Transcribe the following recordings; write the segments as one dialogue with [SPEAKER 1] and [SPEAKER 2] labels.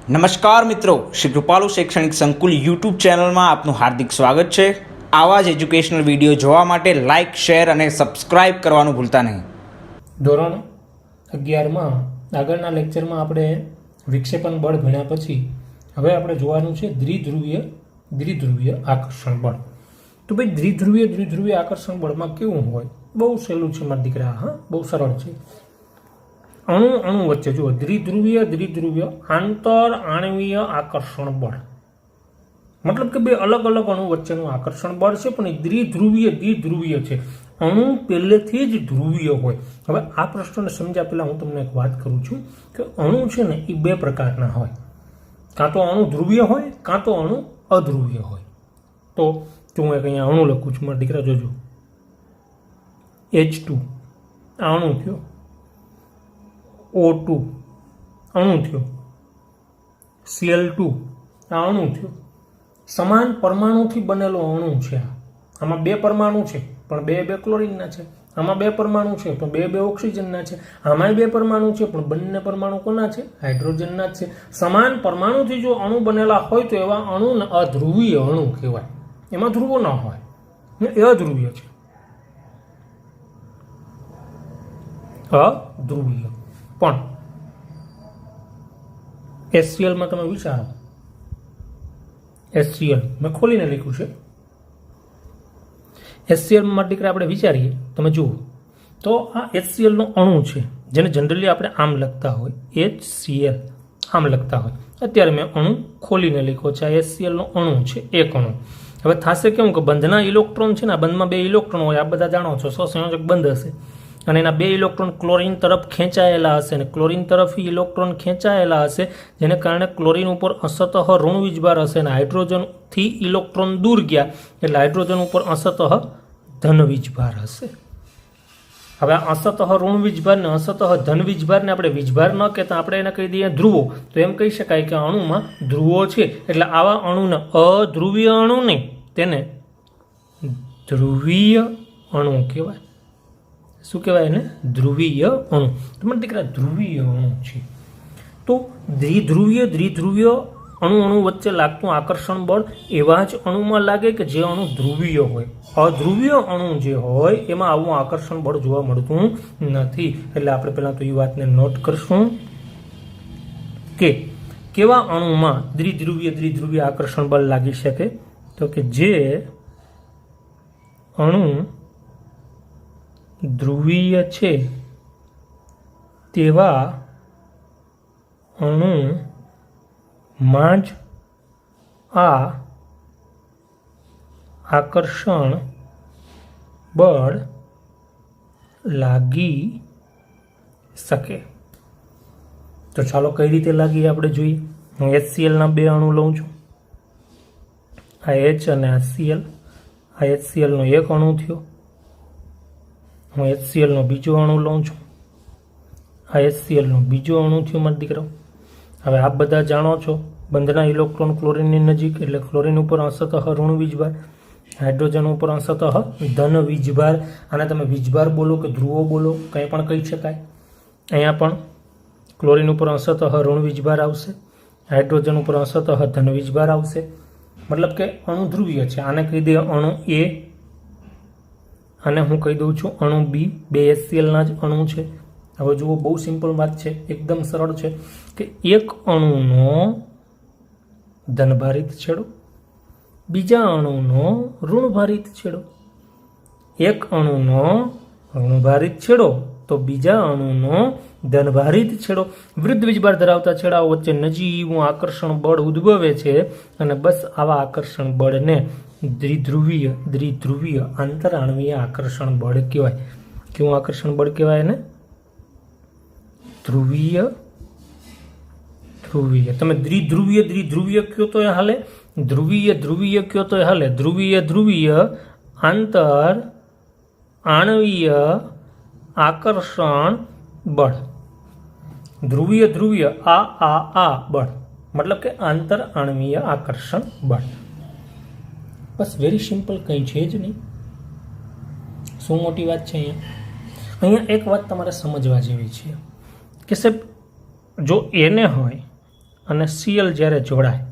[SPEAKER 1] નમસ્કાર મિત્રો, શ્રી કૃપાલુ શૈક્ષણિક સંકુલ યુટ્યુબ ચેનલમાં આપનું હાર્દિક સ્વાગત છે। આવા જ એજ્યુકેશનલ વિડીયો જોવા માટે લાઇક, શેર અને સબસ્ક્રાઇબ કરવાનું ભૂલતા નહીં।
[SPEAKER 2] ધોરણ 11માં આગળના લેક્ચરમાં આપણે વિક્ષેપણ બળ ભણ્યા પછી હવે આપણે જોવાનું છે દ્વિધ્રુવીય આકર્ષણ બળ। તો ભાઈ દ્વિધ્રુવીય આકર્ષણ બળમાં કેવું હોય? બહુ સહેલું છે મારા દીકરા, હા, બહુ સરળ છે। અણુ વચ્ચે જુઓ, દ્વિધ્રુવીય આંતર આણવીય આકર્ષણ બળ, મતલબ કે બે અલગ અલગ અણુ વચ્ચેનું આકર્ષણ બળ છે, પણ એ દ્વિધ્રુવીય છે। અણુ પહેલેથી જ ધ્રુવીય હોય। હવે આ પ્રશ્નને સમજ્યા પહેલા હું તમને એક વાત કરું છું કે અણુ છે ને એ બે પ્રકારના હોય, કાં તો અણુ ધ્રુવીય હોય, કાં તો અણુ અધ્રુવીય હોય। તો જો હું એક અહીંયા અણુ લખું છું, મારા દીકરા જોજો, H2 આ અણુ થયો, O2 અણુ થયો, Cl2 આ અણુ થયો। સમાન પરમાણુથી બનેલો અણુ છે। આમાં બે પરમાણુ છે પણ બે ક્લોરીનના છે, આમાં બે પરમાણુ છે પણ બે ઓક્સિજનના છે, આમાં બે પરમાણુ છે પણ બંને પરમાણુ કોના છે? હાઇડ્રોજનના જ છે। સમાન પરમાણુથી જો અણુ બનેલા હોય તો એવા અણુને અધ્રુવીય અણુ કહેવાય। એમાં ધ્રુવો ન હોય, એ અધ્રુવીય છે, અધ્રુવીય। પણ HCl માં તમે વિચારો, HCl મેં ખોલીને લખ્યું છે। HCl માં દીકરા આપણે વિચારીએ, તમે જુઓ તો આ HCl નો અણુ છે, જેને જનરલી આપણે આમ લખતા હોય, HCl આમ લખતા હોય। અત્યારે મેં અણુ ખોલીને લખ્યો છે, આ HCl નો અણુ છે, એક અણુ। હવે થશે કેવું કે બંધના ઇલેક્ટ્રોન છે ને, આ બંધમાં બે ઇલેક્ટ્રોન હોય, આ બધા જાણો છો, સહસંયોજક બંધ હશે, અને એના બે ઇલેક્ટ્રોન ક્લોરીન તરફ ખેંચાયેલા હશે, અને ક્લોરીન તરફ ઇલેક્ટ્રોન ખેંચાયેલા હશે, જેને કારણે ક્લોરીન ઉપર અંશતઃ ઋણ વીજભાર હશે, અને હાઇડ્રોજનથી ઇલેક્ટ્રોન દૂર ગયા એટલે હાઇડ્રોજન ઉપર અંશતઃ ધન વીજભાર હશે। હવે આ અંશતઃ ઋણ વીજભાર ને અંશતઃ ધન વીજભારને આપણે વીજભાર ન કહેતા આપણે એને કહી દઈએ ધ્રુવો। તો એમ કહી શકાય કે અણુમાં ધ્રુવો છે, એટલે આવા અણુને અધ્રુવીય અણુ નહીં, તેને ધ્રુવીય અણુ કહેવાય। શું કહેવાય એને? ધ્રુવીય અણુ। તમારા દીકરા ધ્રુવીય અણુ છે તો દ્વિધ્રુવીય અણુ વચ્ચે લાગતું આકર્ષણ બળ એવા જ અણુમાં લાગે કે જે અણુ ધ્રુવીય હોય। અધ્રુવીય અણુ જે હોય એમાં આવું આકર્ષણ બળ જોવા મળતું નથી। એટલે આપણે પહેલા તો એ વાતને નોટ કરશું કે કેવા અણુમાં દ્વિધ્રુવીય આકર્ષણ બળ લાગી શકે? તો કે જે અણુ ધ્રુવીય છે તેવા અણુમાં જ આ આકર્ષણ બળ લાગી શકે। તો ચાલો કઈ રીતે લાગી આપણે જોઈએ। હું HCl ના બે અણુ લઉં છું, આ H અને આ Cl। આ HCl નો એક અણુ થયો, હું HCl નો બીજો અણુ લઉં છું, આ HCl નો બીજો અણુ થયો મારા દીકરાઓ। હવે આપ બધા જાણો છો, બંધના ઇલેક્ટ્રોન ક્લોરીનની નજીક એટલે ક્લોરીન ઉપર અંશતઃ ઋણ વીજભાર, હાઇડ્રોજન ઉપર અંશતઃ ધન વીજભાર। આને તમે વીજભાર બોલો કે ધ્રુવો બોલો, કંઈ પણ કહી શકાય। અહીંયા પણ ક્લોરીન ઉપર અંશતઃ ઋણ વીજભાર આવશે, હાઇડ્રોજન ઉપર અંશતઃ ધન વીજભાર આવશે, મતલબ કે અણુ ધ્રુવીય છે। આને કહી દઈએ અણુ A, અને હું કહી દઉં છું અણુ B, બે HCl ના જ અણુ છે। હવે જુઓ, બહુ સિમ્પલ વાત છે, એકદમ સરળ છે કે એક અણુનો ધનભારિત છેડો, બીજા અણુનો ઋણભારિત છેડો। એક અણુનો ઋણભારિત છેડો તો બીજા અણુનો ધનભારિત છેડો। વિરુદ્ધ વીજભાર ધરાવતા છેડાઓ વચ્ચે નજીવું આકર્ષણ બળ ઉદ્ભવે છે, અને બસ આવા આકર્ષણ બળને દ્વિધ્રુવીય આંતરાણવીય આકર્ષણ બળ કહેવાય। કેવું આકર્ષણ બળ કહેવાય એને? ધ્રુવીય। તમે દ્વિધ્રુવીય કયો તો એ હાલે, ધ્રુવીય કયો તો એ હાલે। ધ્રુવીય આંતર આણવીય આકર્ષણ બળ। ધ્રુવીય આ બળ, મતલબ કે આંતર આણવીય આકર્ષણ બળ। બસ વેરી સિમ્પલ, કંઈ છે જ નહીં। શું મોટી વાત છે અહીંયા? એક વાત તમારે સમજવા જેવી છે કે સાહેબ, જો એને હોય અને Cl જ્યારે જોડાય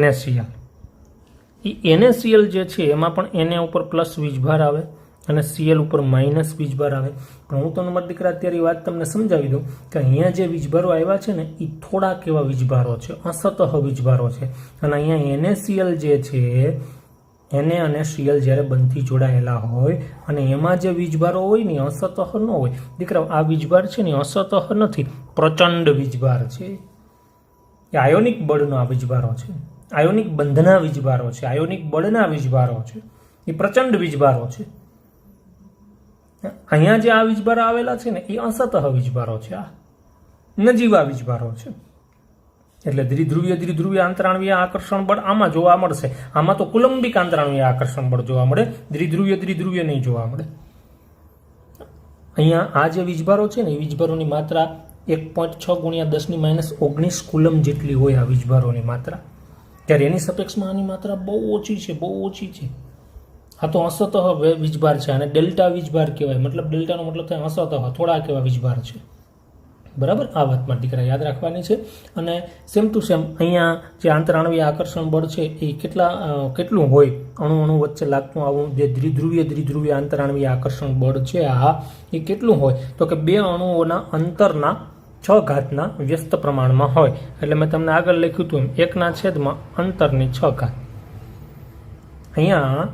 [SPEAKER 2] NaCl, એ NaCl જે છે એમાં પણ Na ઉપર પ્લસ વીજભાર આવે અને Cl ઉપર માઇનસ વીજભાર આવે. પણ હું તમને મારા દીકરા અત્યારે વાત તમને સમજાવી દઉં કે અહીંયા જે વીજભારો આવ્યા છે ને એ થોડાક એવા વીજભારો છે, અસતહ વીજભારો છે. અને અહીંયા NaCl જે છે, Na અને Cl જ્યારે બંધથી જોડાયેલા હોય અને એમાં જે વીજભારો હોય ને અસતહ ન હોય. દીકરા આ વીજભાર છે ને અસતહ નથી, પ્રચંડ વીજભાર છે. એ આયોનિક બળનો આ વીજભારો છે, આયોનિક બંધના વીજભારો છે, આયોનિક બળના વીજભારો છે, એ પ્રચંડ વીજભારો છે. અહીંયા જે આ વીજભારો આવેલા છે ને એ અસતહ વીજભારો છે, આ નજીવા વીજભારો છે. એટલે દ્વિધ્રુવીય આંતરાણવીય આકર્ષણ બળ આમાં જોવા મળશે. આમાં તો કુલંબિક આંતરાણવીય આકર્ષણ બળ જોવા મળે, દ્વિધ્રુવીય નહીં જોવા મળે. અહીંયા આ જે વીજભારો છે ને એ વીજભારોની માત્રા 1.6 × 10⁻19 કુલમ જેટલી હોય આ વીજભારોની માત્રા. ત્યારે એની સાપેક્ષમાં આની માત્રા બહુ ઓછી છે, બહુ ઓછી છે. આ તો અસતહ વીજભાર છે અને ડેલ્ટા વીજભાર કહેવાય. મતલબ ડેલ્ટાનો મતલબ થાય અસતહ, થોડાક એવા વીજભાર છે. બરાબર, આ વાત મારા દીકરા યાદ રાખવાની છે. અને સેમ ટુ સેમ અહીંયા જે આંતરાણવીય આકર્ષણ બળ છે એ કેટલું હોય અણુ વચ્ચે લાગતું આવું જે દ્વિધ્રુવીય આંતરાણવીય આકર્ષણ બળ છે આ એ કેટલું હોય તો કે બે અણુઓના અંતરના 6 ઘાતના વ્યસ્ત પ્રમાણમાં હોય. એટલે મેં તમને આગળ લખ્યું હતું એમ 1/6 અંતરની 6 ઘાત. અહીંયા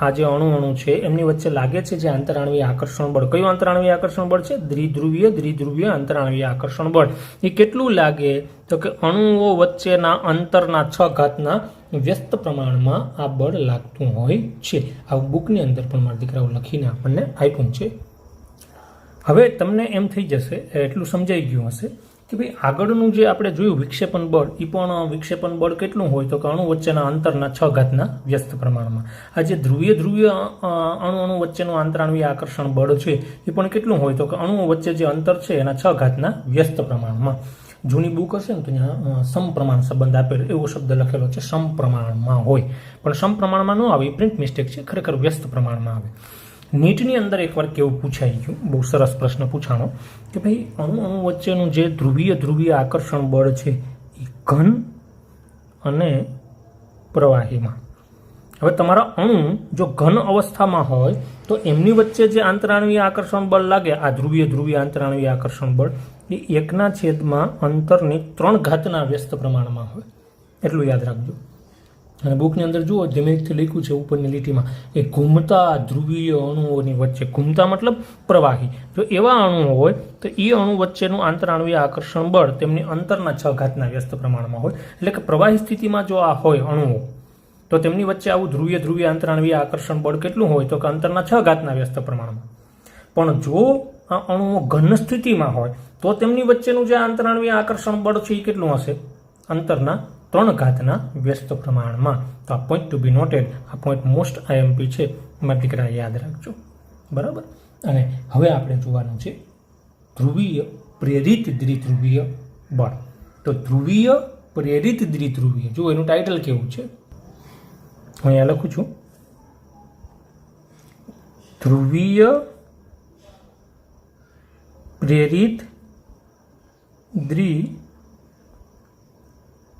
[SPEAKER 2] આ જે અણુ છે એમની વચ્ચે લાગે છે જે આંતરાણવીય આકર્ષણ બળ. કયું આંતરાણવીય આકર્ષણ બળ છે? દ્વિધ્રુવીય આંતરાણવીય આકર્ષણ બળ. એ કેટલું લાગે તો કે અણુઓ વચ્ચેના અંતરના 6 ઘાતના વ્યસ્ત પ્રમાણમાં આ બળ લાગતું હોય છે. આ બુકની અંદર પણ મારા દીકરાઓ લખીને આપણને આપ્યું છે. હવે તમને એમ થઈ જશે, એટલું સમજાઈ ગયું હશે કે ભાઈ આગળનું જે આપણે જોયું વિક્ષેપણ બળ, એ પણ વિક્ષેપણ બળ કેટલું હોય તો કે અણુ વચ્ચેના અંતરના 6 ઘાતના વ્યસ્ત પ્રમાણમાં. આ જે ધ્રુવીય અણુ વચ્ચેનું આંતરાણવીય આકર્ષણ બળ છે એ પણ કેટલું હોય તો કે અણુઓ વચ્ચે જે અંતર છે એના 6 ઘાતના વ્યસ્ત પ્રમાણમાં. જૂની બુક હશે ને તો ત્યાં સમપ્રમાણ સંબંધ આપેલો એવો શબ્દ લખેલો છે, સમપ્રમાણમાં હોય. પણ સમપ્રમાણમાં ન આવે, એ પ્રિન્ટ મિસ્ટેક છે, ખરેખર વ્યસ્ત પ્રમાણમાં આવે. નીટની અંદર એકવાર કેવું પૂછાઈ ગયું, બહુ સરસ પ્રશ્ન પૂછાણો કે ભાઈ અણુ વચ્ચેનું જે ધ્રુવીય આકર્ષણ બળ છે એ ઘન અને પ્રવાહીમાં. હવે તમારા અણુ જો ઘન અવસ્થામાં હોય તો એમની વચ્ચે જે આંતરાણવીય આકર્ષણ બળ લાગે, આ ધ્રુવીય આંતરાણવીય આકર્ષણ બળ એ 1/6 અંતરની 3 ઘાતના વ્યસ્ત પ્રમાણમાં હોય. એટલું યાદ રાખજો. અને બુકની અંદર જુઓ ધીમેથી લખ્યું છે ઉપરની લીટીમાં એ ઘૂમતા ધ્રુવીય અણુઓની વચ્ચે, ઘૂમતા મતલબ પ્રવાહી, જો એવા અણુ હોય તો એ અણુ વચ્ચેનું આંતરાણવીય આકર્ષણ બળ તેમની અંતરના 6 ઘાતના વ્યસ્ત પ્રમાણમાં હોય. એટલે કે પ્રવાહી સ્થિતિમાં જો આ હોય અણુઓ તો તેમની વચ્ચે આવું ધ્રુવીય આંતરાણવીય આકર્ષણ બળ કેટલું હોય તો કે અંતરના 6 ઘાતના વ્યસ્ત પ્રમાણમાં. પણ જો આ અણુઓ ઘન સ્થિતિમાં હોય તો તેમની વચ્ચેનું જે આંતરાણવીય આકર્ષણ બળ છે એ કેટલું હશે? અંતરના 3 ઘાતના વ્યસ્ત પ્રમાણમાં. તો આ પોઈન્ટ ટુ બી નોટેડ, આ પોઈન્ટ મોસ્ટ IMP છે, મારા દીકરા યાદ રાખજો. બરાબર. અને હવે આપણે જોવાનું છે ધ્રુવીય પ્રેરિત દ્વિધ્રુવીય બળ. તો ધ્રુવીય પ્રેરિત દ્વિધ્રુવીય, જો એનું ટાઇટલ કેવું છે, હું અહીંયા લખું છું, ધ્રુવીય પ્રેરિત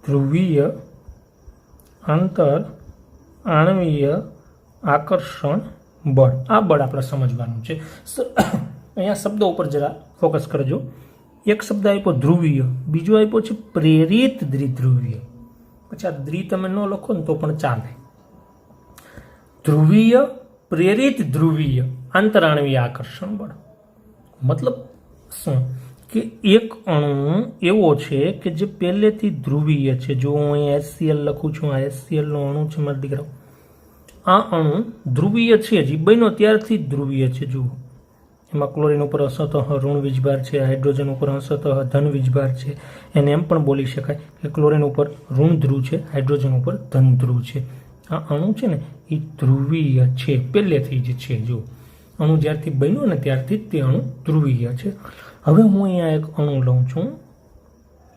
[SPEAKER 2] ધ્રુવીય આંતર આણવીય આકર્ષણ બળ. આ બળ આપણે સમજવાનું છે. અહીંયા શબ્દો ઉપર જરા ફોકસ કરજો. એક શબ્દ આપ્યો ધ્રુવીય, બીજો આપ્યો છે પ્રેરિત દ્વિધ્રુવીય. પછી આ દ્વિ તમે ન લખો ને તો પણ ચાલે. ધ્રુવીય પ્રેરિત ધ્રુવીય આંતરાણવીય આકર્ષણ બળ મતલબ શું કે એક અણુ એવો છે કે જે પહેલેથી ધ્રુવીય છે. જો હું અહીં HCl લખું છું, આ HCl નો અણુ છે મારા દીકરાઓ. આ અણુ ધ્રુવીય છે, જે બન્યો ત્યારથી ધ્રુવીય છે. જુઓ એમાં ક્લોરીન ઉપર અંશતઃ ઋણ વીજભાર છે, હાઇડ્રોજન ઉપર અંશતઃ ધન વીજભાર છે. એને એમ પણ બોલી શકાય કે ક્લોરીન ઉપર ઋણ ધ્રુવ છે, હાઇડ્રોજન ઉપર ધન ધ્રુવ છે. આ અણુ છે ને એ ધ્રુવીય છે, પહેલેથી જ છે. જો અણુ જ્યારથી બન્યો ને ત્યારથી જ તે અણુ ધ્રુવીય છે. હવે હું અહીંયા એક અણુ લઉં છું,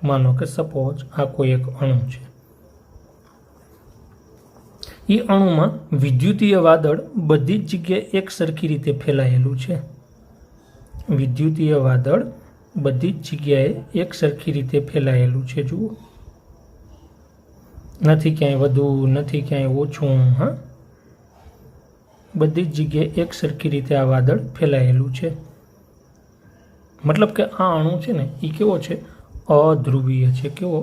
[SPEAKER 2] માનો કે સપોઝ આ કોઈ એક અણુ છે. એ અણુમાં વિદ્યુતીય વાદળ બધી જ જગ્યાએ એક સરખી રીતે ફેલાયેલું છે. વિદ્યુતીય વાદળ બધી જ જગ્યાએ એક સરખી રીતે ફેલાયેલું છે. જુઓ નથી ક્યાંય વધુ, નથી ક્યાંય ઓછું. હા, બધી જ જગ્યાએ એક સરખી રીતે આ વાદળ ફેલાયેલું છે. મતલબ કે આ અણુ છે ને એ કેવો છે? અધ્રુવીય છે. કેવો?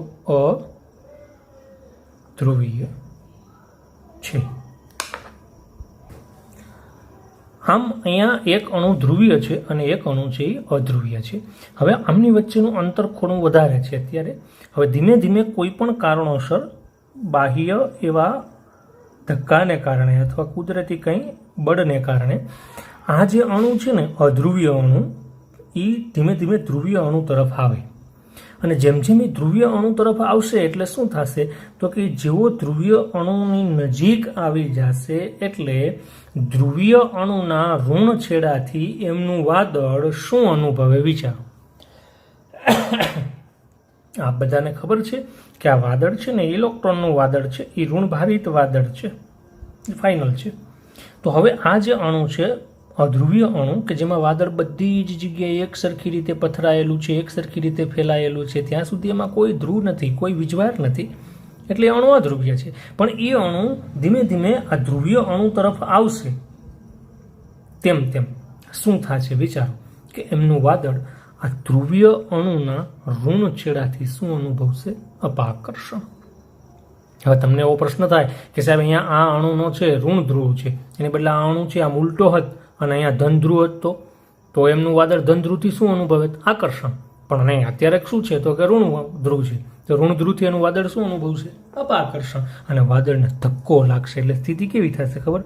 [SPEAKER 2] અધ્રુવીય છે. આમ અહીંયા એક અણુ ધ્રુવીય છે અને એક અણુ છે એ અધ્રુવીય છે. હવે આમની વચ્ચેનું અંતર થોડું વધારે છે અત્યારે. હવે ધીમે ધીમે કોઈ પણ કારણોસર બાહ્ય એવા ધક્કાને કારણે અથવા કુદરતી કંઈ બળને કારણે આ જે અણુ છે ને અધ્રુવીય અણુ એ ધીમે ધીમે ધ્રુવીય અણુ તરફ આવે. અને જેમ જેમ એ ધ્રુવીય અણુ તરફ આવશે એટલે શું થશે? તો કે જેવો ધ્રુવીય અણુની નજીક આવી જશે એટલે ધ્રુવીય અણુના ઋણ છેડાથી એમનું વાદળ શું અનુભવે? વિચારો. આ બધાને ખબર છે કે આ વાદળ છે ને ઇલેક્ટ્રોનનું વાદળ છે, એ ઋણભારિત વાદળ છે, ફાઇનલ છે. તો હવે આ જે અણુ છે અધ્રુવીય અણુ કે જેમાં વાદળ બધી જ જગ્યાએ એક સરખી રીતે પથરાયેલું છે, એક સરખી રીતે ફેલાયેલું છે, ત્યાં સુધી એમાં કોઈ ધ્રુવ નથી, કોઈ વીજભાર નથી, એટલે અણુ અધ્રુવીય છે. પણ એ અણુ ધીમે ધીમે આ ધ્રુવીય અણુ તરફ આવશે તેમ તેમ શું થશે? વિચારો કે એમનું વાદળ આ ધ્રુવીય અણુના ઋણ છેડાથી શું અનુભવશે? અપાકર્ષણ. હવે તમને એવો પ્રશ્ન થાય કે સાહેબ અહીંયા આ અણુનો છે ઋણ ધ્રુવ છે, એની બદલે આ અણુ છે આમ ઉલટો હોત અને અહીંયા ધન ધ્રુવ હોત તો એમનું વાદળ ધન ધ્રુવથી શું અનુભવે? આકર્ષણ. પણ નહીં, અત્યારે શું છે તો કે ઋણ ધ્રુવ છે, તો ઋણ ધ્રુવથી એનું વાદળ શું અનુભવશે? અપાકર્ષણ. અને વાદળને ધક્કો લાગશે એટલે સ્થિતિ કેવી થશે ખબર?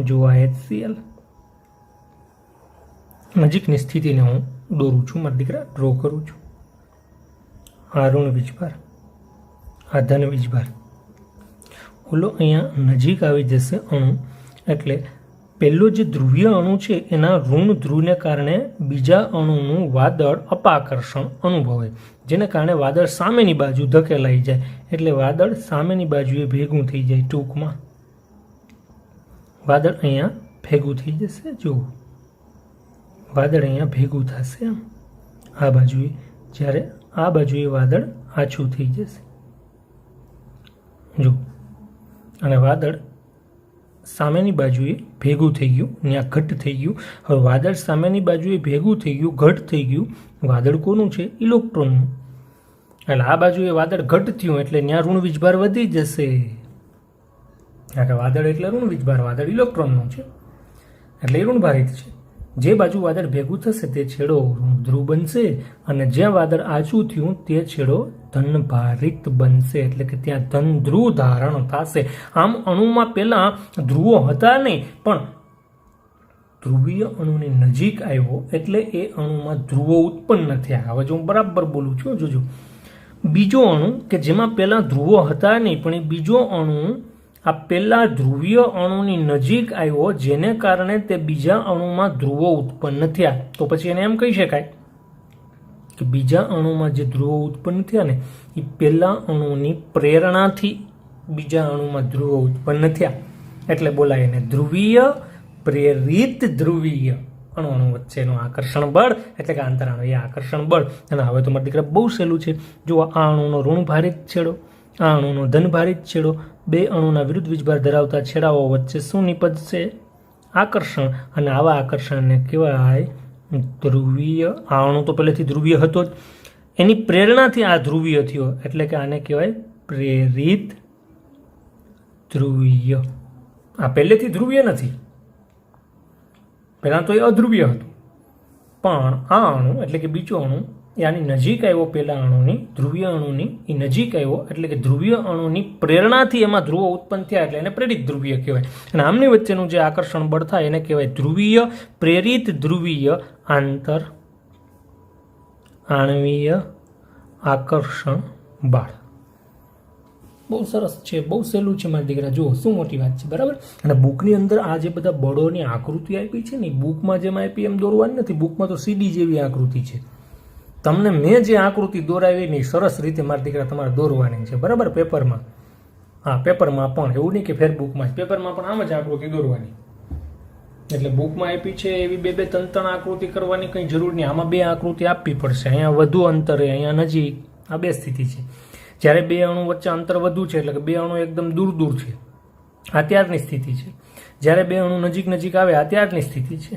[SPEAKER 2] જો આ HCl નજીકની સ્થિતિને હું દોરું છું, મારા દીકરા ડ્રો કરું છું. આ ઋણ વીજભાર, આ ધન વીજભાર, ઓલો અહીંયા નજીક આવી જશે અણુ, એટલે પહેલો જે ધ્રુવીય અણુ છે એના ઋણ ધ્રુવને કારણે બીજા અણુનું વાદળ અપાકર્ષણ અનુભવે, જેને કારણે વાદળ સામેની બાજુ ધકેલાઈ જાય, એટલે વાદળ સામેની બાજુએ ભેગું થઈ જાય. ટૂંકમાં વાદળ અહીંયા ભેગું થઈ જશે. જો વાદળ અહીંયા ભેગું થશે આમ આ બાજુએ, જ્યારે આ બાજુએ વાદળ આછું થઈ જશે. જો, અને વાદળ સામેની બાજુએ ભેગું થઈ ગયું, ત્યાં ઘટ થઈ ગયું. હવે વાદળ સામેની બાજુએ ભેગું થઈ ગયું, ઘટ થઈ ગયું. વાદળ કોનું છે? ઇલેક્ટ્રોનનું. એટલે આ બાજુએ વાદળ ઘટ થયું એટલે ત્યાં ઋણ વીજભાર વધી જશે. કારણ કે વાદળ એટલે ઋણ વીજભાર, વાદળ ઇલેક્ટ્રોનનું છે એટલે એ ઋણભારિત છે. જે બાજુ વાદળ ભેગું થશે તે છેડો ધ્રુવ બનશે અને જ્યાં વાદળ આછું થયું તે છેડો ધનભારિત બનશે, એટલે કે ત્યાં ધન ધ્રુવ ધારણ થશે. આમ અણુમાં પહેલા ધ્રુવો હતા નહીં, પણ ધ્રુવીય અણુની નજીક આવ્યો એટલે એ અણુમાં ધ્રુવો ઉત્પન્ન થયા. હવે જો હું બરાબર બોલું છું, જોજો. બીજો અણુ કે જેમાં પહેલા ધ્રુવો હતા નહીં, પણ એ બીજો અણુ આ પહેલા ધ્રુવીય અણુની નજીક આવ્યો, જેને કારણે તે બીજા અણુમાં ધ્રુવો ઉત્પન્ન થયા. તો પછી એને એમ કહી શકાય કે બીજા અણુમાં જે ધ્રુવો ઉત્પન્ન થયા ને એ પહેલા અણુની પ્રેરણાથી બીજા અણુમાં ધ્રુવો ઉત્પન્ન થયા, એટલે બોલાય એને ધ્રુવીય પ્રેરિત ધ્રુવીય અણુ વચ્ચેનું આકર્ષણ બળ, એટલે કે આંતરાણુય આકર્ષણ બળ. અને હવે તો મારા દીકરા બહુ સહેલું છે. જો આ અણુનો ઋણભારિત છેડો, આ અણુનો ધનભારિત છેડો, બે અણુના વિરુદ્ધ વીજભાર ધરાવતા છેડાઓ વચ્ચે શું નિપજશે? આકર્ષણ. અને આવા આકર્ષણને કહેવાય ધ્રુવીય. આ અણુ તો પહેલેથી ધ્રુવીય હતો જ, એની પ્રેરણાથી આ ધ્રુવીય થયો, એટલે કે આને કહેવાય પ્રેરિત ધ્રુવીય. આ પહેલેથી ધ્રુવીય નથી, પહેલાં તો એ અધ્રુવીય હતું, પણ આ અણુ એટલે કે બીજો અણુ આની નજીક આવ્યો, પહેલા અણુની ધ્રુવીય અણુની એ નજીક આવ્યો, એટલે કે ધ્રુવીય અણુની પ્રેરણાથી એમાં ધ્રુવો ઉત્પન્ન થયા, એટલે એને પ્રેરિત ધ્રુવીય કહેવાય. અને આમની વચ્ચેનું જે આકર્ષણ બળ થાય એને કહેવાય ધ્રુવીય પ્રેરિત ધ્રુવીય આંતર આણવીય આકર્ષણ બળ. બહુ સરસ છે, બહુ સહેલું છે મારા દીકરા. જુઓ શું મોટી વાત છે, બરાબર. અને બુકની અંદર આ જે બધા બળોની આકૃતિ આપી છે ને, બુકમાં જેમ આપી એમ દોરવાની નથી. બુકમાં તો સીડી જેવી આકૃતિ છે. તમને મેં જે આકૃતિ દોરાવી ને સરસ રીતે મારા દીકરા તમારે દોરવાની છે, બરાબર. પેપરમાં, હા પેપરમાં પણ એવું નહીં કે ફેરબુકમાં જ, પેપરમાં પણ આમ જ આકૃતિ દોરવાની. એટલે બુકમાં આપી છે એવી બે બે ત્રણ આકૃતિ કરવાની કંઈ જરૂર નહીં. આમાં બે આકૃતિ આપવી પડશે, અહીંયા વધુ અંતરે, અહીંયા નજીક, આ બે સ્થિતિ છે. જ્યારે બે અણુ વચ્ચે અંતર વધુ છે એટલે કે બે અણુ એકદમ દૂર દૂર છે, આ ત્યારની સ્થિતિ છે. જ્યારે બે અણુ નજીક નજીક આવે આ ત્યારની સ્થિતિ છે.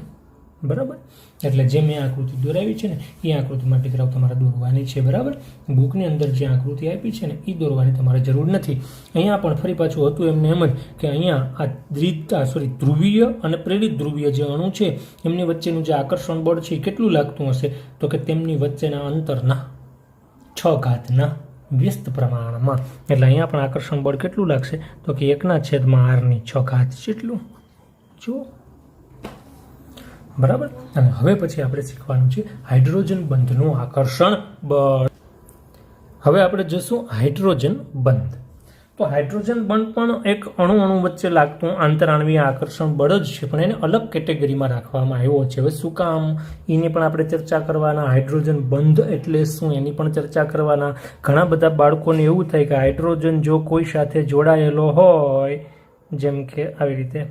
[SPEAKER 2] બરાબર. એટલે જે મેં આકૃતિ દોરાવી છે ને એ આકૃતિમાં દીકરાઓ તમારે દોરવાની છે. બરાબર. બુકની અંદર જે આકૃતિ આપી છે ને એ દોરવાની તમારે જરૂર નથી. અહીંયા પણ ફરી પાછું હતું એમને એમ જ કે અહીંયા આ ધ્રુવીય અને પ્રેરિત ધ્રુવીય જે અણુ છે એમની વચ્ચેનું જે આકર્ષણ બળ છે એ કેટલું લાગતું હશે તો કે તેમની વચ્ચેના અંતરના 6 ઘાતના વ્યસ્ત પ્રમાણમાં. એટલે અહીંયા પણ આકર્ષણ બળ કેટલું લાગશે તો કે 1/r6 જેટલું. જુઓ. બરાબર. અને હવે પછી આપણે શીખવાનું છે હાઇડ્રોજન બંધનું આકર્ષણ બળ. હવે આપણે જોશું હાઇડ્રોજન બંધ. તો હાઇડ્રોજન બંધ પણ એક અણુ વચ્ચે લાગતું આંતરાણવીય આકર્ષણ બળ જ છે, પણ એને અલગ કેટેગરીમાં રાખવામાં આવ્યો છે. હવે શું કામ એની પણ આપણે ચર્ચા કરવાના. હાઇડ્રોજન બંધ એટલે શું એની પણ ચર્ચા કરવાના. ઘણા બધા બાળકોને એવું થાય કે હાઇડ્રોજન જો કોઈ સાથે જોડાયેલો હોય, જેમ કે આવી રીતે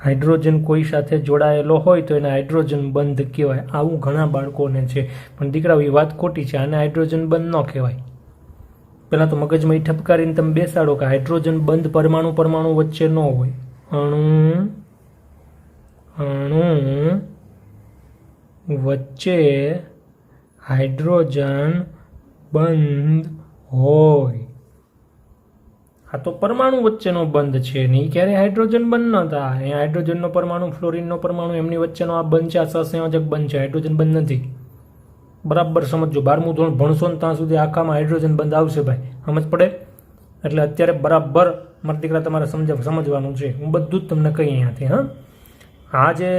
[SPEAKER 2] હાઇડ્રોજન કોઈ સાથે જોડાયેલો હોય તો એને હાઇડ્રોજન બંધ કહેવાય. આવું ઘણા બાળકોને છે, પણ દીકરાઓ એ વાત ખોટી છે. આને હાઇડ્રોજન બંધ ન કહેવાય. પહેલાં તો મગજમાં એ ઠપકારીને તમે બેસાડો કે હાઇડ્રોજન બંધ પરમાણુ વચ્ચે ન હોય. અણુ વચ્ચે હાઇડ્રોજન બંધ હોય. આ તો પરમાણુ વચ્ચેનો બંધ છે ને, એ ક્યારે હાઇડ્રોજન બંધ ન થાય. અહીંયા હાઇડ્રોજનનો પરમાણુ, ફ્લોરિનનો પરમાણુ, એમની વચ્ચેનો આ બંધ છે, આ સહસંયોજક બંધ છે, હાઇડ્રોજન બંધ નથી. બરાબર સમજો. 12મું ધોરણ ભણશો ને ત્યાં સુધી આખામાં હાઇડ્રોજન બંધ આવશે ભાઈ, સમજ પડે. એટલે અત્યારે બરાબર મારા દીકરા તમારે સમજવાનું છે. હું બધું જ તમને કહી અહીંયાથી. હા, આ જે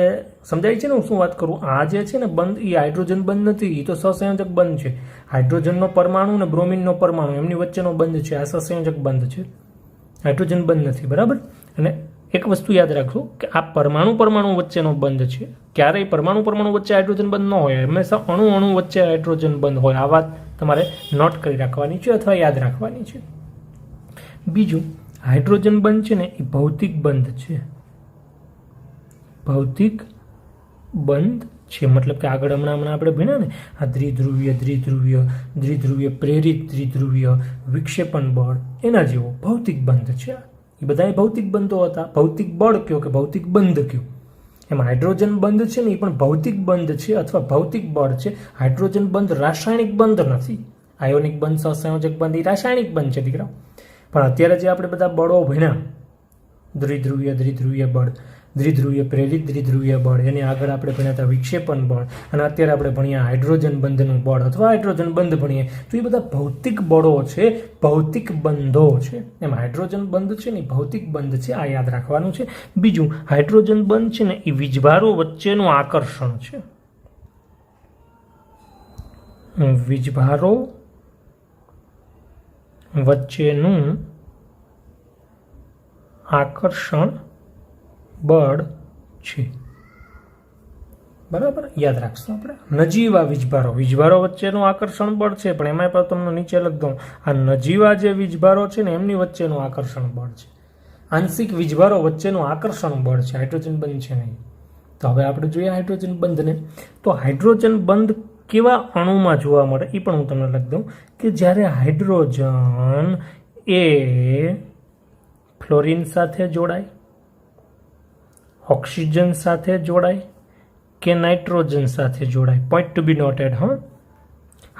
[SPEAKER 2] સમજાય છે ને હું શું વાત કરું, આ જે છે ને બંધ એ હાઇડ્રોજન બંધ નથી, એ તો સહસંયોજક બંધ છે. હાઇડ્રોજનનો પરમાણુ ને બ્રોમિનનો પરમાણુ એમની વચ્ચેનો બંધ છે, આ સહસંયોજક બંધ છે, હાઇડ્રોજન બંધ નથી. બરાબર. અને એક વસ્તુ યાદ રાખજો કે આ પરમાણુ વચ્ચેનો બંધ છે. ક્યારેય પરમાણુ વચ્ચે હાઇડ્રોજન બંધ ન હોય, હંમેશા અણુ વચ્ચે હાઇડ્રોજન બંધ હોય. આ વાત તમારે નોટ કરી રાખવાની છે અથવા યાદ રાખવાની છે. બીજું, હાઇડ્રોજન બંધ છે ને એ ભૌતિક બંધ છે. ભૌતિક બંધ છે મતલબ કે આગળ હમણાં આપણે ભણ્યા ને આ દ્વિધ્રુવીય પ્રેરિત દ્વિધ્રુવીય વિક્ષેપણ બળ, એના જેવો ભૌતિક બંધ છે. એ બધા ભૌતિક બંધો હતા. ભૌતિક બળ કયો કે ભૌતિક બંધ કયો. એમાં હાઇડ્રોજન બંધ છે ને એ પણ ભૌતિક બંધ છે અથવા ભૌતિક બળ છે. હાઇડ્રોજન બંધ રાસાયણિક બંધ નથી. આયોનિક બંધ, સહસંયોજક બંધ એ રાસાયણિક બંધ છે દીકરા. પણ અત્યારે જે આપણે બધા બળો ભણ્યા, દ્વિધ્રુવીય બળ, દ્વિધ્રુવીય પ્રેરિત દ્વિધ્રુવીય બળ, એની આગળ આપણે ભણ્યા હતા વિક્ષેપણ બળ, અને અત્યારે આપણે ભણ્યા હાઇડ્રોજન બંધનું બળ અથવા હાઇડ્રોજન બંધ ભણીએ તો એ બધા ભૌતિક બળો છે, ભૌતિક બંધો છે. એમાં હાઇડ્રોજન બંધ છે ને ભૌતિક બંધ છે, આ યાદ રાખવાનું છે. બીજું, હાઇડ્રોજન બંધ છે ને એ વીજભારો વચ્ચેનું આકર્ષણ છે. વીજભારો વચ્ચેનું આકર્ષણ બળ છે. બરાબર, યાદ રાખશું આપણે. નજીવા વીજભારો વચ્ચેનું આકર્ષણ બળ છે, પણ એમાં પણ તમને નીચે લખ દઉં, આ નજીવા જે વીજભારો છે ને એમની વચ્ચેનું આકર્ષણ બળ છે. આંશિક વીજભારો વચ્ચેનું આકર્ષણ બળ છે, હાઇડ્રોજન બંધ છે નહીં. તો હવે આપણે જોઈએ હાઇડ્રોજન બંધને. તો હાઇડ્રોજન બંધ કેવા અણુમાં જોવા મળે એ પણ હું તમને લખી દઉં કે જ્યારે હાઇડ્રોજન એ ફ્લોરિન સાથે જોડાય, ઓક્સિજન સાથે જોડાય કે નાઇટ્રોજન સાથે જોડાય. પોઈન્ટ ટુ બી નોટેડ. હા,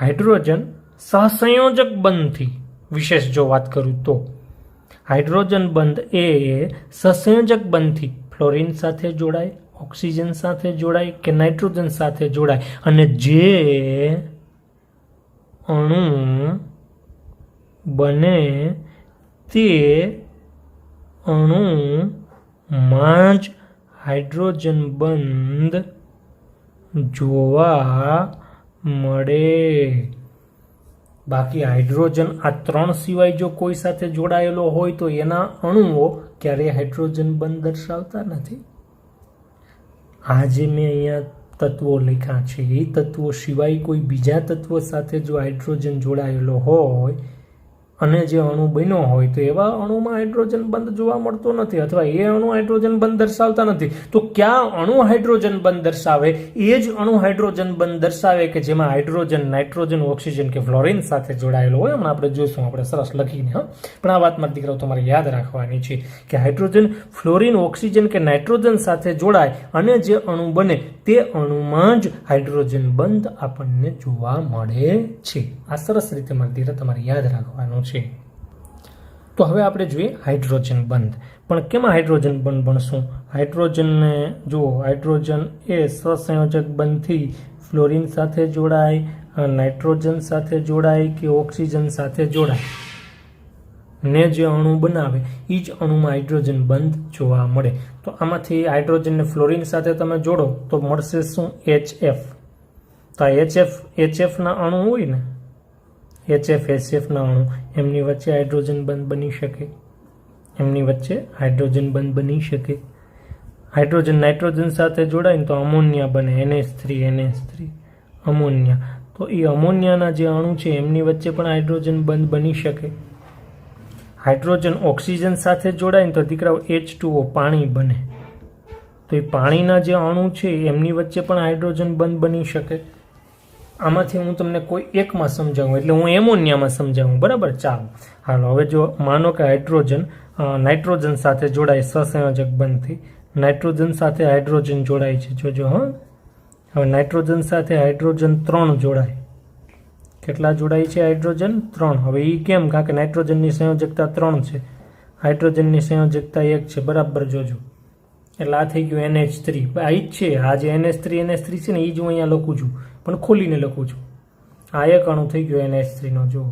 [SPEAKER 2] હાઇડ્રોજન સહસંયોજક બંધથી વિશેષ જો વાત કરું તો હાઇડ્રોજન બંધ એ સહસંયોજક બંધથી ફ્લોરિન સાથે જોડાય, ઓક્સિજન સાથે જોડાય કે નાઇટ્રોજન સાથે જોડાય, અને જે અણુ બને તે અણુમાં જ હાઇડ્રોજન બંધ જોવા મળે. બાકી હાઇડ્રોજન આ ત્રણ સિવાય જો કોઈ સાથે જોડાયેલો હોય તો એના અણુઓ ક્યારેય હાઇડ્રોજન બંધ દર્શાવતા નથી. આ જે મેં અહીંયા તત્વો લખ્યા છે એ તત્વો સિવાય કોઈ બીજા તત્વો સાથે જો હાઇડ્રોજન જોડાયેલો હોય અને જે અણુ બન્યો હોય તો એવા અણુમાં હાઇડ્રોજન બંધ જોવા મળતો નથી, અથવા એ અણુ હાઇડ્રોજન બંધ દર્શાવતા નથી. તો ક્યાં અણુ હાઇડ્રોજન બંધ દર્શાવે એ જ અણુ હાઇડ્રોજન બંધ દર્શાવે કે જેમાં હાઇડ્રોજન, નાઇટ્રોજન, ઓક્સિજન કે ફ્લોરિન સાથે જોડાયેલો હોય. હમણાં આપણે જોઈશું, આપણે સરસ લખીને. પણ આ વાત મારા દીકરાઓ તમારે યાદ રાખવાની છે કે હાઇડ્રોજન, ફ્લોરિન, ઓક્સિજન કે નાઇટ્રોજન સાથે જોડાય અને જે અણુ બને તે અણુમાં જ હાઇડ્રોજન બંધ આપણને જોવા મળે છે. આ સરસ રીતે મારા દીકરા તમારે યાદ રાખવાનું છે. તો હવે આપણે જોઈએ હાઇડ્રોજન બંધ. પણ કેમાં હાઇડ્રોજન બંધ ભણશું? હાઇડ્રોજનને જુઓ, હાઇડ્રોજન એ સહસંયોજક બંધથી ફ્લોરિન સાથે જોડાય, નાઇટ્રોજન સાથે જોડાય કે ઓક્સિજન સાથે જોડાય ને જે અણુ બનાવે એ જ અણુમાં હાઇડ્રોજન બંધ જોવા મળે. તો આમાંથી હાઇડ્રોજનને ફ્લોરિન સાથે તમે જોડો તો મળશે શું? HF. તો આ HF ના અણુ હોય ને, HF ના અણુ, એમની વચ્ચે હાઇડ્રોજન બંધ બની શકે, એમની વચ્ચે હાઇડ્રોજન બંધ બની શકે. હાઇડ્રોજન નાઇટ્રોજન સાથે જોડાય ને તો અમોનિયા બને, NH3 અમોનિયા. તો એ અમોનિયાના જે અણુ છે એમની વચ્ચે પણ હાઇડ્રોજન બંધ બની શકે. હાઇડ્રોજન ઓક્સિજન સાથે જોડાય ને તો દીકરાઓ H2O પાણી બને. તો એ પાણીના જે અણુ છે એમની વચ્ચે પણ હાઇડ્રોજન બંધ બની શકે. આમાંથી હું તમને કોઈ એકમાં સમજાવું, એટલે હું એમોનિયામાં સમજાવું, બરાબર? ચાલો, હાલો. હવે જો માનો કે હાઇડ્રોજન નાઇટ્રોજન સાથે જોડાય સહસંયોજક બંધથી, નાઇટ્રોજન સાથે હાઇડ્રોજન જોડાય છે, જોજો. હવે નાઇટ્રોજન સાથે હાઇડ્રોજન 3 જોડાય. કેટલા જોડાય છે? હાઇડ્રોજન 3. હવે એ કેમ? કારણ કે નાઇટ્રોજનની સંયોજકતા 3 છે, હાઇડ્રોજનની સંયોજકતા 1 છે, બરાબર? જોજો. એટલે આ થઈ ગયું NH3. આ જ છે, આ જે NH3 છે ને એ જ હું અહીંયા લખું છું, પણ ખોલીને લખું છું. આ એક અણુ થઈ ગયો NH3 નો, જુઓ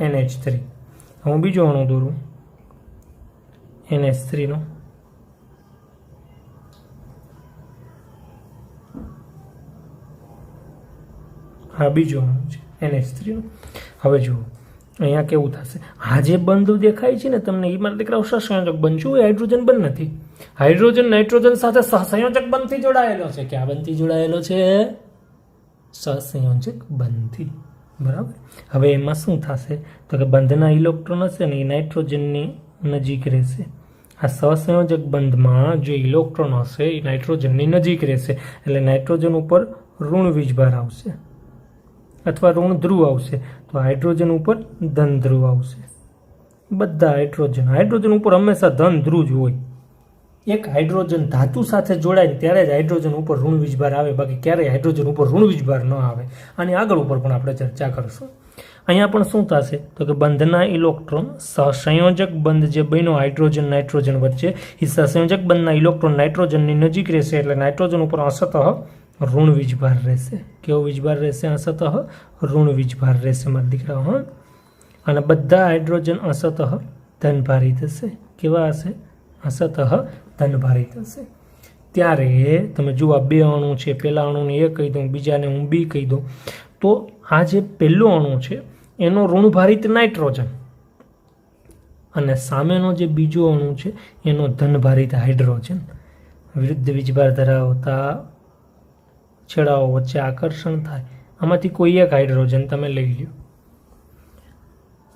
[SPEAKER 2] NH3. હું બીજો અણુ દોરું NH3 નો. આ બીજો અણુ છે NH3 નો. હવે જુઓ અહીંયા કેવું થશે. આ જે બંધ દેખાય છે ને તમને, એ મારા દીકરાઓ સહસંયોજક બંધ. શું? હાઇડ્રોજન બંધ નથી. હાઇડ્રોજન નાઇટ્રોજન સાથે સહસંયોજક બંધથી જોડાયેલો છે. ક્યાં બંધથી જોડાયેલો છે? સહસંયોજક બંધથી, બરાબર? હવે એમાં શું થશે? તો કે બંધના ઇલેક્ટ્રોન હશે ને એ નાઇટ્રોજનની નજીક રહેશે. આ સહસંયોજક બંધમાં જે ઇલેક્ટ્રોન હશે એ નાઇટ્રોજનની નજીક રહેશે, એટલે નાઇટ્રોજન ઉપર ઋણ વીજભાર આવશે અથવા ઋણ ધ્રુવ આવશે. તો હાઇડ્રોજન ઉપર ધન ધ્રુવ આવશે. બધા હાઇડ્રોજન ઉપર હંમેશા ધન ધ્રુવ જ હોય. એક હાઇડ્રોજન ધાતુ સાથે જોડાય ત્યારે જ હાઇડ્રોજન ઉપર ઋણ વીજભાર આવે, બાકી ક્યારેય હાઇડ્રોજન ઉપર ઋણ વીજભાર ન આવે. આની આગળ ઉપર પણ આપણે ચર્ચા કરીશું. અહીંયા પણ શું થશે? તો કે બંધના ઇલેક્ટ્રોન સહસંયોજક બંધ જે બન્યો હાઇડ્રોજન નાઇટ્રોજન વચ્ચે, એ સહસંયોજક બંધના ઇલેક્ટ્રોન નાઇટ્રોજનની નજીક રહેશે, એટલે નાઇટ્રોજન ઉપર અંશતઃ ઋણ વીજભાર રહેશે. કેવો વીજભાર રહેશે? અંશતઃ ઋણ વીજભાર રહેશે મારા દીકરાઓ. અને બધા હાઇડ્રોજન અંશતઃ ધનભારી થશે. કેવા હશે? અંશતઃ ધનભારી થશે. ત્યારે તમે જુઓ, આ બે અણુ છે, પહેલા અણુને A કહી દઉં, બીજાને હું B કહી દઉં. તો આ જે પહેલો અણુ છે એનો ઋણભારિત નાઇટ્રોજન અને સામેનો જે બીજો અણુ છે એનો ધનભારિત હાઇડ્રોજન. વિરુદ્ધ વીજભાર ધરાવતા છેડાઓ વચ્ચે આકર્ષણ થાય. આમાંથી કોઈ એક હાઇડ્રોજન તમે લઈ લો.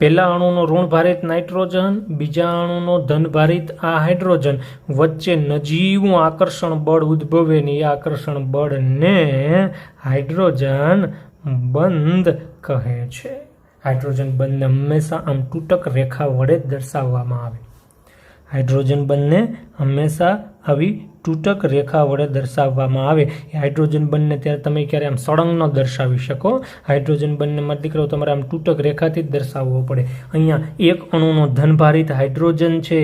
[SPEAKER 2] પહેલા અણુનો ઋણભારિત નાઇટ્રોજન, બીજા અણુનો ધનભારિત આ હાઇડ્રોજન વચ્ચે નજીવું આકર્ષણ બળ ઉદ્ભવે ને એ આકર્ષણ બળને હાઇડ્રોજન બંધ કહે છે. હાઇડ્રોજન બંધને હંમેશા આમ તૂટક રેખા વડે દર્શાવવામાં આવે. હાઇડ્રોજન બંધને હંમેશા આવી તૂટક રેખા વડે દર્શાવવામાં આવે. એ હાઇડ્રોજન બંધને ત્યારે તમે ક્યારે આમ સળંગ ન દર્શાવી શકો. હાઇડ્રોજન બંધને મારા દીકરો તમારે આમ તૂટક રેખાથી જ દર્શાવવો પડે. અહીંયા એક અણુનો ધનભારિત હાઇડ્રોજન છે,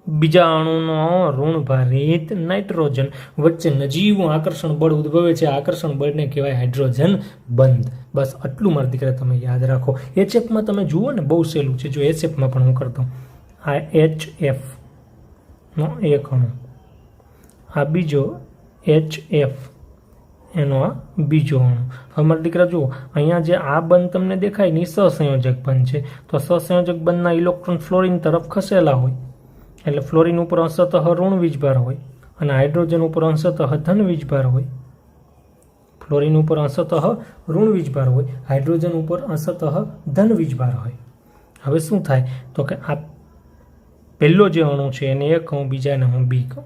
[SPEAKER 2] બીજા અણુનો ઋણભારિત નાઇટ્રોજન વચ્ચે નજીવું આકર્ષણ બળ ઉદ્ભવે છે. આકર્ષણ બળને કહેવાય હાઇડ્રોજન બંધ. બસ આટલું મારા દીકરા તમે યાદ રાખો. HFમાં તમે જુઓ ને, બહુ સહેલું છે. જો HFમાં પણ હું કરતો, આ HF નો એક અણુ, આ બીજો HF એનો આ બીજો અણુ. હવે મારા દીકરા જુઓ, અહીંયા જે આ બંધ તમને દેખાય ને એ સહસંયોજક બંધ છે. તો સહસંયોજક બંધના ઇલેક્ટ્રોન ફ્લોરિન તરફ ખસેલા હોય, એટલે ફ્લોરિન ઉપર અંશતઃ ઋણ વીજભાર હોય અને હાઇડ્રોજન ઉપર અંશતઃ ધન વીજભાર હોય. ફ્લોરિન ઉપર અંશતઃ ઋણ વીજભાર હોય, હાઇડ્રોજન ઉપર અંશતઃ ધન વીજભાર હોય. હવે શું થાય તો કે આ પહેલો જે અણુ છે એને એ કહું, બીજાને હું બી કહું,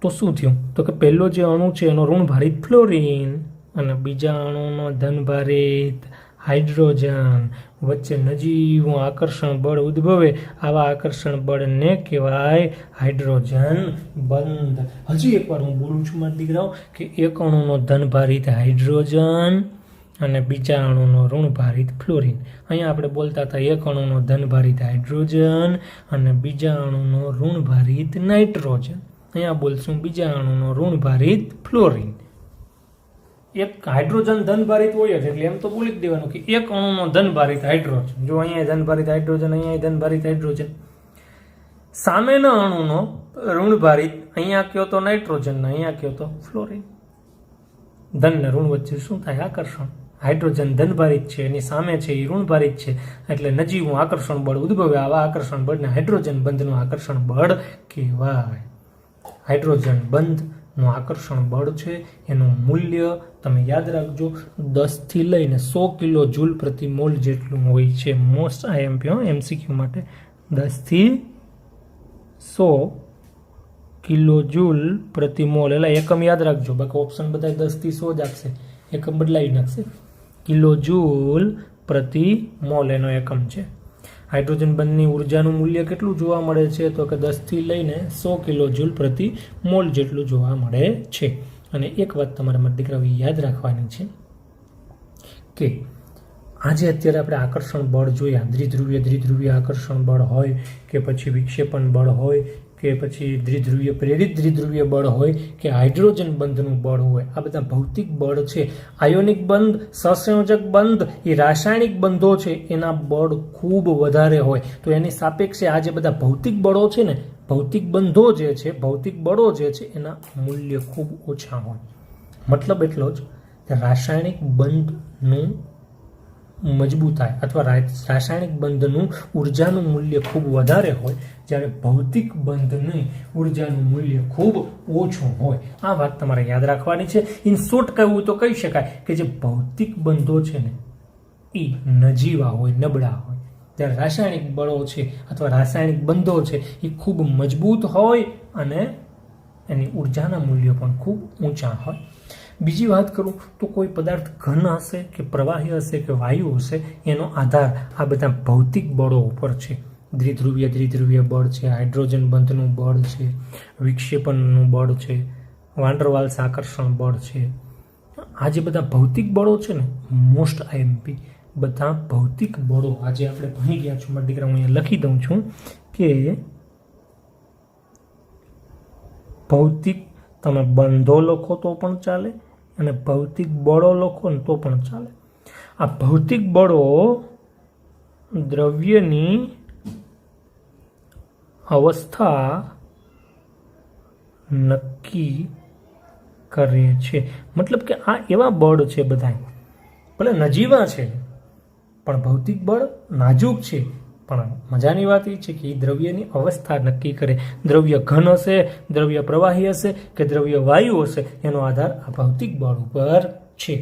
[SPEAKER 2] તો શું થયું તો કે પહેલો જે અણુ છે એનો ઋણભારિત ફ્લોરિન અને બીજા અણુનો ધનભારિત હાઇડ્રોજન, વચ્ચે નજીવું આકર્ષણ બળ ઉદ્ભવે. આવા આકર્ષણ બળને કહેવાય હાઇડ્રોજન બંધ. હજી એકવાર હું બોલું છું મારા દીકરાઓ કે એક અણુનો ધનભારિત હાઇડ્રોજન અને બીજા અણુનો ઋણભારિત ફ્લોરિન. અહીંયા આપણે બોલતા હતા એક અણુનો ધનભારિત હાઇડ્રોજન અને બીજા અણુનો ઋણભારિત નાઇટ્રોજન. અહીંયા બોલશું બીજા અણુનો ઋણભારિત ફ્લોરિન. એક હાઇડ્રોજન ધનભારિત હોય જ એટલે એમ તો બોલી જ દેવાનું કે એક અણુનો ધનભારિત હાઇડ્રોજન. જો અહીંયા ધનભારિત હાઇડ્રોજન, અહીંયા ધનભારિત હાઇડ્રોજન. સામેના અણુનો ઋણભારિત, અહીંયા કયો તો નાઇટ્રોજન, અહીંયા કયો તો ફ્લોરિન. ધન ને ઋણ વચ્ચે શું થાય? આકર્ષણ. હાઇડ્રોજન ધનભારિત છે, એની સામે છે એ ઋણભારિત છે, એટલે નજીવું આકર્ષણ બળ ઉદ્ભવે. આવા આકર્ષણ બળને હાઇડ્રોજન બંધનું આકર્ષણ બળ કહેવાય. હાઇડ્રોજન બંધનું આકર્ષણ બળ છે એનું મૂલ્ય તમે યાદ રાખજો 10 થી લઈને 100 કિલો જૂલ પ્રતિ મોલ જેટલું હોય છે. મોસ્ટ આઈએમપી એમસીક્યુ માટે 10 થી 100 કિલો જૂલ પ્રતિ મોલ. એટલે એકમ યાદ રાખજો, બાકી ઓપ્શન બધા 10 થી 100 જ આપશે, એકમ બદલાવી નાખશે. કિલો જૂલ પ્રતિ મોલ એનો એકમ છે. હાઇડ્રોજન બંધની ઉર્જાનું મૂલ્ય કેટલું જોવા મળે છે તો કે 10 થી લઈને 100 કિલો જૂલ પ્રતિ મોલ જેટલું જોવા મળે છે. અને એક વાત તમારા મારા દીકરાઓ યાદ રાખવાની છે કે આજે અત્યારે આપણે આકર્ષણ બળ જોયા, દ્વિધ્રુવીય આકર્ષણ બળ હોય કે પછી વિક્ષેપણ બળ હોય કે પછી દ્વિધ્રુવીય પ્રેરિત દ્વિધ્રુવીય બળ હોય કે હાઇડ્રોજન બંધનું બળ હોય, આ બધા ભૌતિક બળ છે. આયોનિક બંધ, સહસંયોજક બંધ એ રાસાયણિક બંધો છે, એના બળ ખૂબ વધારે હોય. તો એની સાપેક્ષે આ જે બધા ભૌતિક બળો છે ને, ભૌતિક બંધો જે છે, ભૌતિક બળો જે છે એના મૂલ્ય ખૂબ ઓછા હોય. મતલબ એટલો જ કે રાસાયણિક બંધનું મજબૂતાઈ અથવા રાસાયણિક બંધનું ઉર્જાનું મૂલ્ય ખૂબ વધારે હોય, જ્યારે ભૌતિક બંધની ઉર્જાનું મૂલ્ય ખૂબ ઓછું હોય. આ વાત તમારે યાદ રાખવાની છે. ઇન શોર્ટ કહેવું તો કહી શકાય કે જે ભૌતિક બંધો છે ને એ નજીવા હોય, નબળા હોય, ત્યારે રાસાયણિક બળો છે અથવા રાસાયણિક બંધો છે એ ખૂબ મજબૂત હોય અને એની ઉર્જાના મૂલ્યો પણ ખૂબ ઊંચા હોય. બીજી વાત કરું તો કોઈ પદાર્થ ઘન હશે કે પ્રવાહી હશે કે વાયુ હશે, એનો આધાર આ બધા ભૌતિક બળો ઉપર છે. દ્વિધ્રુવીય બળ છે, હાઇડ્રોજન બંધનું બળ છે, વિક્ષેપણનું બળ છે, વાન્ડરવાલ્સ આકર્ષણ બળ છે. આ જે બધા ભૌતિક બળો છે ને, મોસ્ટ આઈએમપી બધા ભૌતિક બળો આજે આપણે ભણી ગયા છું. મારા દીકરા હું અહીંયા લખી દઉં છું કે ભૌતિક, તમે બંધો લખો તો પણ ચાલે અને ભૌતિક બળો લખો ને તો પણ ચાલે. આ ભૌતિક બળો દ્રવ્યની અવસ્થા નક્કી કરે છે. મતલબ કે આ એવા બળ છે બધા, ભલે નજીવા છે પણ ભૌતિક બળ નાજુક છે. પણ મજાની વાત એ છે કે એ દ્રવ્યની અવસ્થા નક્કી કરે. દ્રવ્ય ઘન હશે, દ્રવ્ય પ્રવાહી હશે કે દ્રવ્ય વાયુ હશે, એનો આધાર આ ભૌતિક બળ ઉપર છે.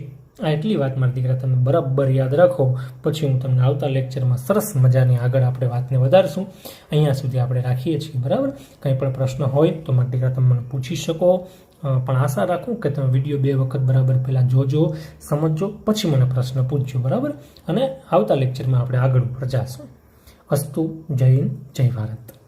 [SPEAKER 2] આ એટલી વાત મારા દીકરા તમે બરાબર યાદ રાખો. પછી હું તમને આવતા લેક્ચરમાં સરસ મજાની આગળ આપણે વાતને વધારશું. અહીંયા સુધી આપણે રાખીએ છીએ, બરાબર. કંઈ પણ પ્રશ્ન હોય તો મારા દીકરા તમે મને પૂછી શકો. પણ આશા રાખું કે તમે વિડીયો 2 વખત બરાબર પહેલાં જોજો, સમજજો, પછી મને પ્રશ્ન પૂછજો, બરાબર. અને આવતા લેક્ચરમાં આપણે આગળ ઉપર જઈશું. અસ્તુ. જય હિન્દ, જય ભારત.